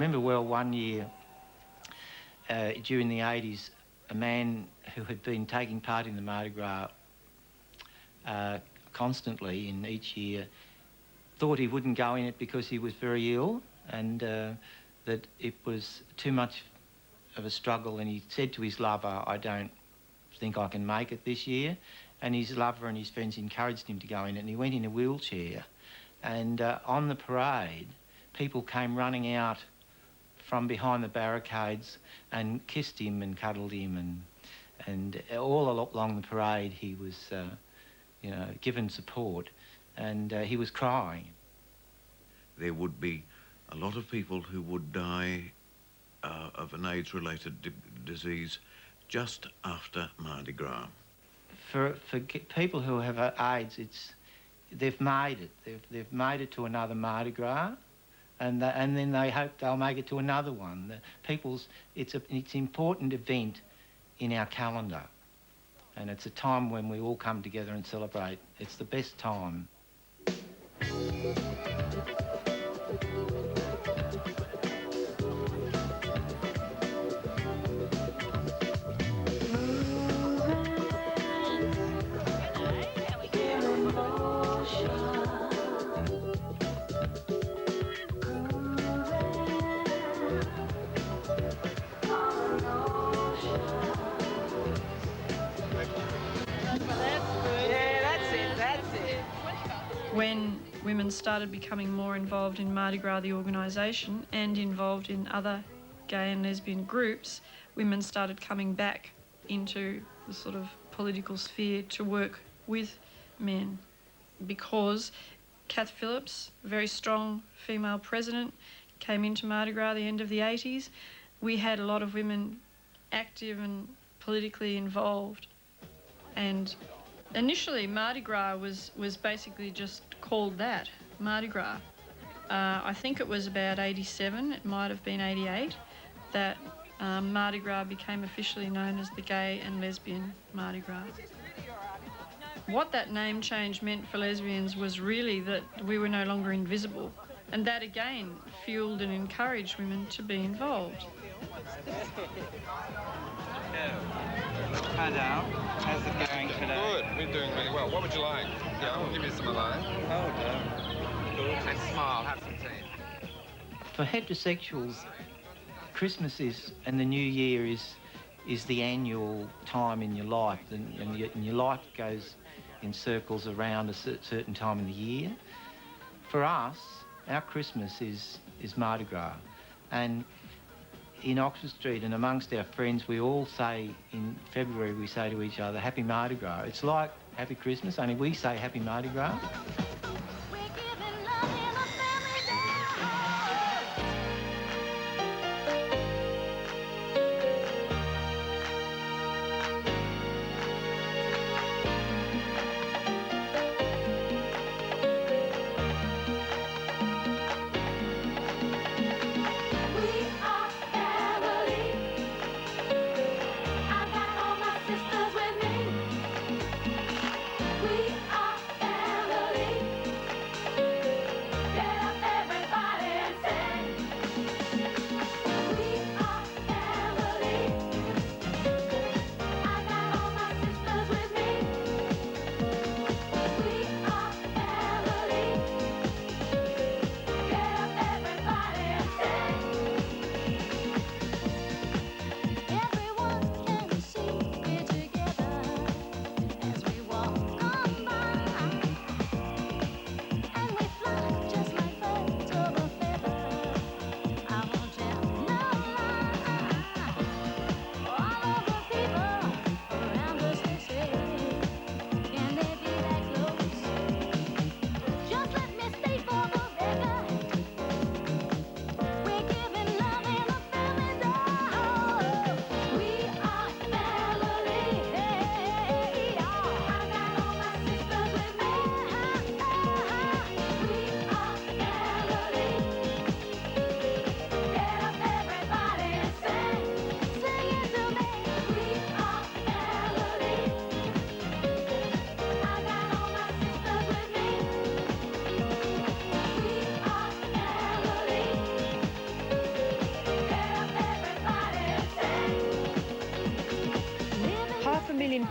remember well one year during the 80s, a man who had been taking part in the Mardi Gras constantly in each year thought he wouldn't go in it because he was very ill and that it was too much of a struggle, and he said to his lover, I don't think I can make it this year, and his lover and his friends encouraged him to go in it, and he went in a wheelchair, and on the parade people came running out from behind the barricades and kissed him and cuddled him, and all along the parade he was you know, given support, and he was crying. There would be a lot of people who would die of an AIDS-related disease just after Mardi Gras. For people who have AIDS, they've made it. They've made it to another Mardi Gras, and then they hope they'll make it to another one. It's an important event in our calendar, and it's a time when we all come together and celebrate. It's the best time. When women started becoming more involved in Mardi Gras, the organisation, and involved in other gay and lesbian groups, women started coming back into the sort of political sphere to work with men, because Kath Phillips, a very strong female president, came into Mardi Gras at the end of the 80s. We had a lot of women active and politically involved, and initially Mardi Gras was basically just called that, Mardi Gras. I think it was about 87, it might have been 88, that Mardi Gras became officially known as the Gay and Lesbian Mardi Gras. What that name change meant for lesbians was really that we were no longer invisible, and that again fueled and encouraged women to be involved. Hi now, how's it going today? Good, we're doing really well. What would you like? Yeah, we'll give you some alone. Hold on. And smile, have some tea. For heterosexuals, Christmas and the New Year is the annual time in your life, and your life goes in circles around a certain time in the year. For us, our Christmas is Mardi Gras, and in Oxford Street and amongst our friends, we all say in February, we say to each other, Happy Mardi Gras. It's like Happy Christmas, only we say Happy Mardi Gras.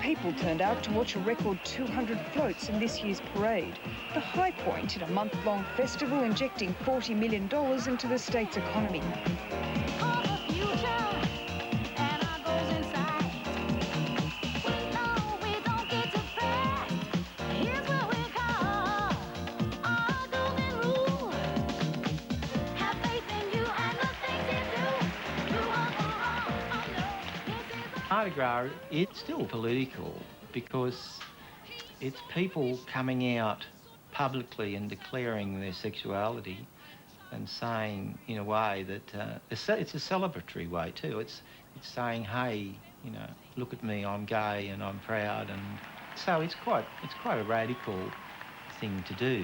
People turned out to watch a record 200 floats in this year's parade, the high point in a month-long festival injecting $40 million into the state's economy. Mardi Gras, it's still political because it's people coming out publicly and declaring their sexuality and saying, in a way that it's a celebratory way too. It's saying, hey, you know, look at me, I'm gay and I'm proud, and so it's quite a radical thing to do.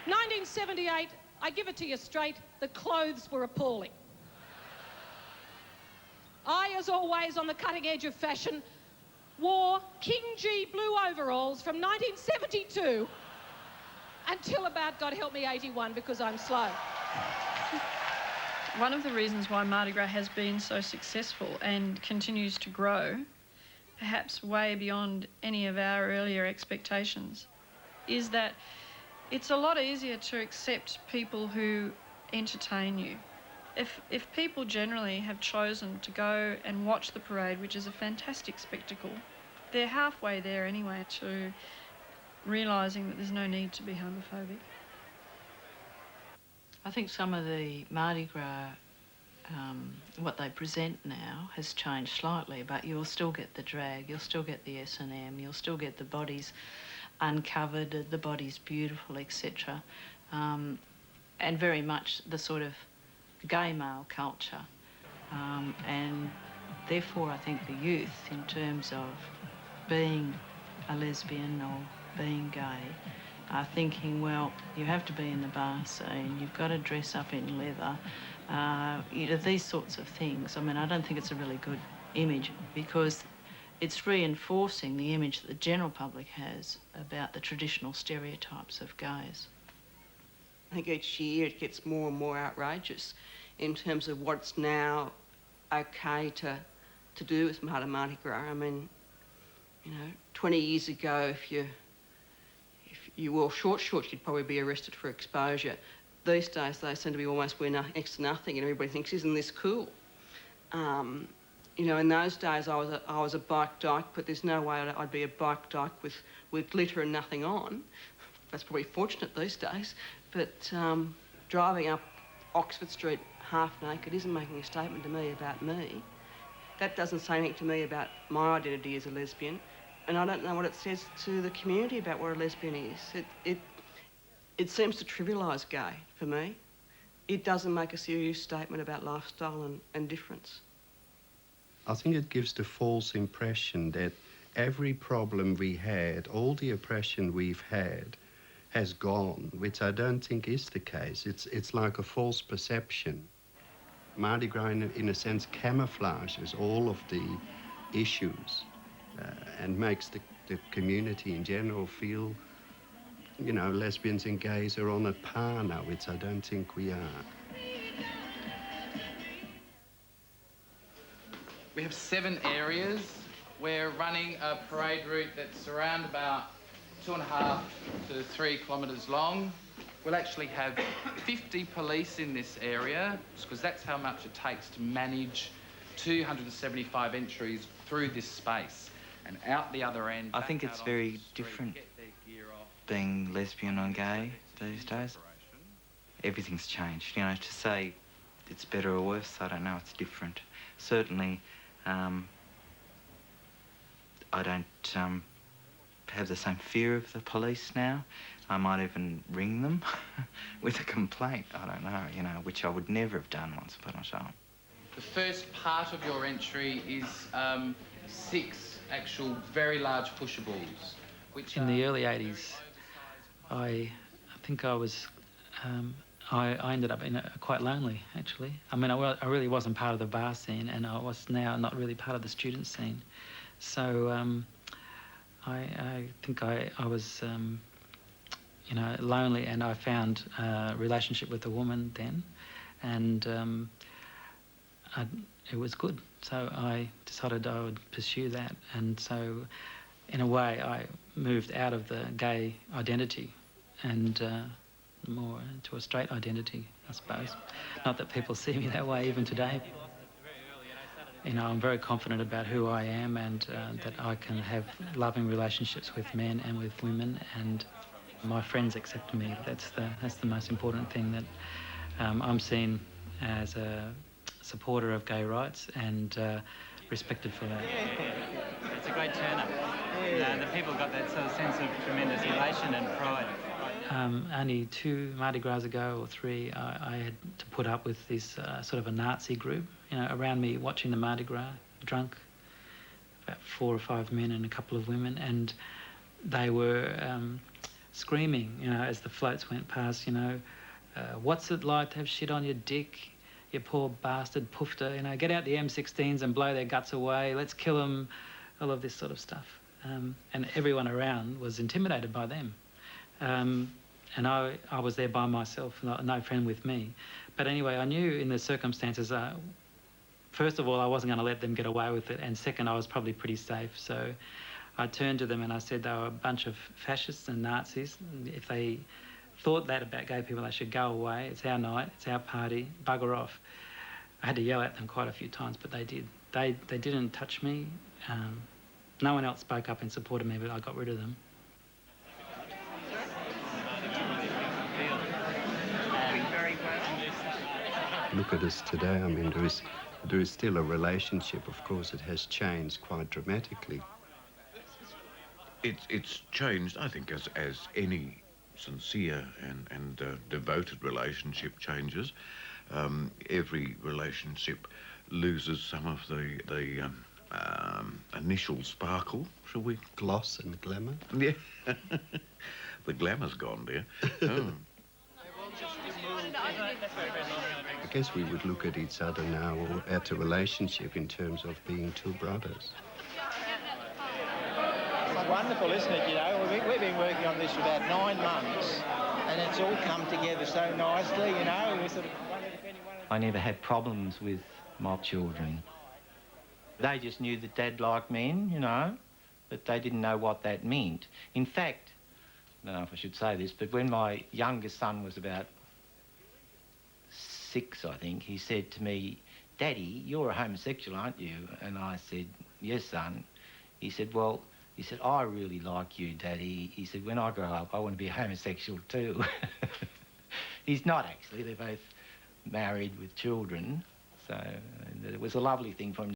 1978, I give it to you straight, the clothes were appalling. I, as always, on the cutting edge of fashion, wore King G blue overalls from 1972 until about, God help me, 81, because I'm slow. One of the reasons why Mardi Gras has been so successful and continues to grow, perhaps way beyond any of our earlier expectations, is that it's a lot easier to accept people who entertain you. If people generally have chosen to go and watch the parade, which is a fantastic spectacle, they're halfway there anyway to realising that there's no need to be homophobic. I think some of the Mardi Gras, what they present now has changed slightly, but you'll still get the drag, you'll still get the S&M, you'll still get the bodies uncovered, the bodies beautiful, etc. And very much the sort of gay male culture, and therefore I think the youth, in terms of being a lesbian or being gay, are thinking, well, you have to be in the bar scene, you've got to dress up in leather, you know, these sorts of things. I mean, I don't think it's a really good image because it's reinforcing the image that the general public has about the traditional stereotypes of gays. I think each year it gets more and more outrageous in terms of what's now okay to do with Mardi Gras. I mean, you know, 20 years ago, if you wore shorts, you'd probably be arrested for exposure. These days, they seem to be almost wear next to nothing, and everybody thinks, isn't this cool? You know, in those days, I was a bike dyke, but there's no way I'd be a bike dyke with glitter and nothing on. That's probably fortunate these days. But driving up Oxford Street half naked isn't making a statement to me about me. That doesn't say anything to me about my identity as a lesbian, and I don't know what it says to the community about what a lesbian is. It seems to trivialise gay for me. It doesn't make a serious statement about lifestyle and difference. I think it gives the false impression that every problem we had, all the oppression we've had, has gone, which I don't think is the case. It's like a false perception. Mardi Gras, in a sense, camouflages all of the issues and makes the community in general feel, you know, lesbians and gays are on a par now, which I don't think we are. We have 7 areas. We're running a parade route that's around about 2.5 to 3 kilometres long. We'll actually have 50 police in this area, because that's how much it takes to manage 275 entries through this space. And out the other end... I think it's very different being lesbian and gay these days. Everything's changed. You know, to say it's better or worse, I don't know, it's different. Certainly, I don't have the same fear of the police now. I might even ring them with a complaint, I don't know, you know, which I would never have done once upon a time. The first part of your entry is 6 actual very large pushables, which in the early 80s, I think I was, I ended up quite lonely, actually. I mean, I really wasn't part of the bar scene, and I was now not really part of the student scene. So I think I was, you know, lonely, and I found a relationship with a woman then, and it was good So I decided I would pursue that, and so in a way I moved out of the gay identity and more into a straight identity, I suppose. Not that people see me that way even today. You know, I'm very confident about who I am, and that I can have loving relationships with men and with women, and my friends accept me. That's the most important thing, that I'm seen as a supporter of gay rights and respected for that. It's a great turn-up. The people got that sort of sense of tremendous elation and pride. Only 2 Mardi Gras ago, or 3, I had to put up with this sort of a Nazi group, you know, around me watching the Mardi Gras, drunk, about 4 or 5 men and a couple of women, and they were screaming, you know, as the floats went past, you know, what's it like to have shit on your dick, you poor bastard poofter, you know, get out the M16s and blow their guts away, let's kill them, all of this sort of stuff. And everyone around was intimidated by them. And I was there by myself, no friend with me. But anyway, I knew in the circumstances, first of all, I wasn't going to let them get away with it, and second, I was probably pretty safe. So I turned to them and I said they were a bunch of fascists and Nazis. If they thought that about gay people, they should go away. It's our night, it's our party, bugger off. I had to yell at them quite a few times, but they did. They didn't touch me. No one else spoke up in support of me, but I got rid of them. Look at us today. I mean, there is still a relationship. Of course, it has changed quite dramatically. It's changed, I think, as any sincere and devoted relationship changes. Every relationship loses some of the initial sparkle, shall we? Gloss and glamour. Yeah. The glamour's gone, dear. Oh. I guess we would look at each other now, or at a relationship in terms of being 2 brothers. It's wonderful, isn't it? You know, we've been working on this for about 9 months, and it's all come together so nicely, you know. We sort of wondered if anyone... I never had problems with my children. They just knew that Dad liked men, you know, but they didn't know what that meant. In fact, I don't know if I should say this, but when my youngest son was about 6, I think, he said to me, Daddy, you're a homosexual, aren't you? And I said, yes, son. He said, well, he said, I really like you, Daddy. He said, when I grow up, I want to be a homosexual too. He's not, actually. They're both married with children. So it was a lovely thing for him to